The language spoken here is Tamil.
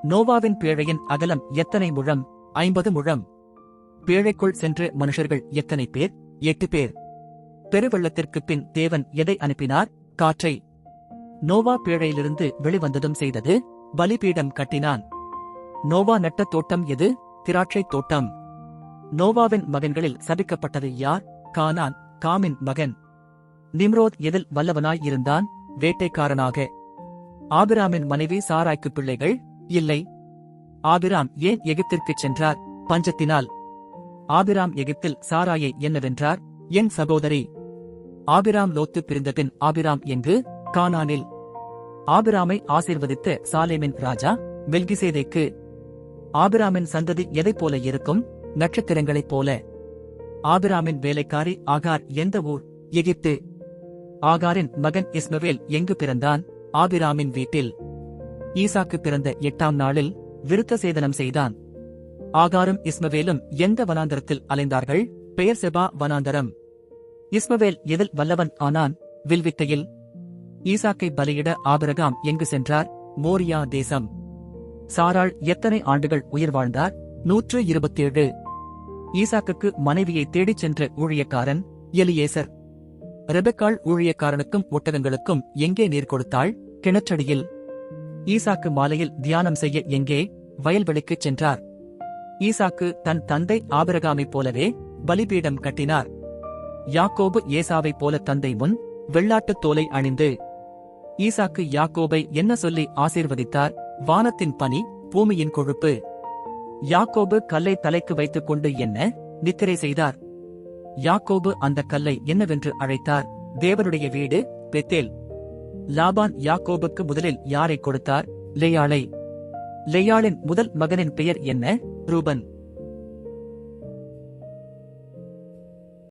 நோவாவின் பேழையின் அகலம் எத்தனை முழம்? 50 முழம். பேழைக்குள் சென்று மனுஷர்கள் எத்தனை பேர்? 8 பேர். பெருவெள்ளத்திற்குப் பின் தேவன் எதை அனுப்பினார்? காற்றை. நோவா பேழையிலிருந்து வெளிவந்ததும் செய்தது, பலிபீடம் கட்டினான். நோவா நட்ட தோட்டம் எது? திராட்சைத் தோட்டம். நோவாவின் மகன்களில் சபிக்கப்பட்டது யார்? கானான், காமின் மகன். நிம்ரோத் எதில் வல்லவனாய் இருந்தான்? வேட்டைக்காரனாக. ஆபிராமின் மனைவி சாராய்க்கு பிள்ளைகள் இல்லை. ஆபிராம் ஏன் எகிப்திற்குச் சென்றார்? பஞ்சத்தினால். ஆபிராம் எகிப்தில் சாராயை என்னவென்றார்? என் சகோதரி. ஆபிராம் லோத்து பிரிந்தபின் ஆபிராம் எங்கு? கானானில். ஆபிராமை ஆசீர்வதித்த சாலேமின் ராஜா மெல்கிசேதேக்கு. ஆபிராமின் சந்ததி எதைப் போல இருக்கும்? நட்சத்திரங்களைப் போல. ஆபிராமின் வேலைக்காரி ஆகார் எந்த ஊர்? எகிப்து. ஆகாரின் மகன் இஸ்மவேல் எங்கு பிறந்தான்? ஆபிராமின் வீட்டில். ஈசாக்கு பிறந்த 8ஆம் நாளில் விருத்த சேதனம் செய்தான். ஆகாரும் இஸ்மவேலும் எந்த வனாந்தரத்தில் அலைந்தார்கள்? பெயர்செபா வனாந்தரம். இஸ்மவேல் எதில் வல்லவன் ஆனான்? வில்வித்தையில். ஈசாக்கை பலியிட ஆபிரகாம் எங்கு சென்றார்? மோரியா தேசம். சாராள் எத்தனை ஆண்டுகள் உயிர் வாழ்ந்தார்? 127. ஈசாக்குக்கு மனைவியை தேடிச் சென்ற ஊழியக்காரன் எலியேசர். ரெபெக்காள் ஊழியக்காரனுக்கும் ஒட்டகங்களுக்கும் எங்கே நீர் கொடுத்தாள்? கிணற்றடியில். ஈசாக்கு மாலையில் தியானம் செய்ய எங்கே? வயல்வெளிக்குச் சென்றார். ஈசாக்கு தன் தந்தை ஆபிரகாமைப் போலவே பலிபீடம் கட்டினார். யாக்கோபு ஏசாவைப் போல தந்தை முன் வெள்ளாட்டுத் தோலை அணிந்து. ஈசாக்கு யாக்கோபை என்ன சொல்லி ஆசீர்வதித்தார்? வானத்தின் பனி, பூமியின் கொழுப்பு. யாக்கோபு கல்லை தலைக்கு வைத்துக் கொண்டு என்ன நித்திரை செய்தார்? யாக்கோபு அந்த கல்லை என்னவென்று அழைத்தார்? தேவனுடைய வீடு, பெத்தேல். லாபான் யாக்கோபுக்கு முதலில் யாரை கொடுத்தார்? லேயாளை. லேயாளின் முதல் மகனின் பெயர் என்ன? ரூபன்.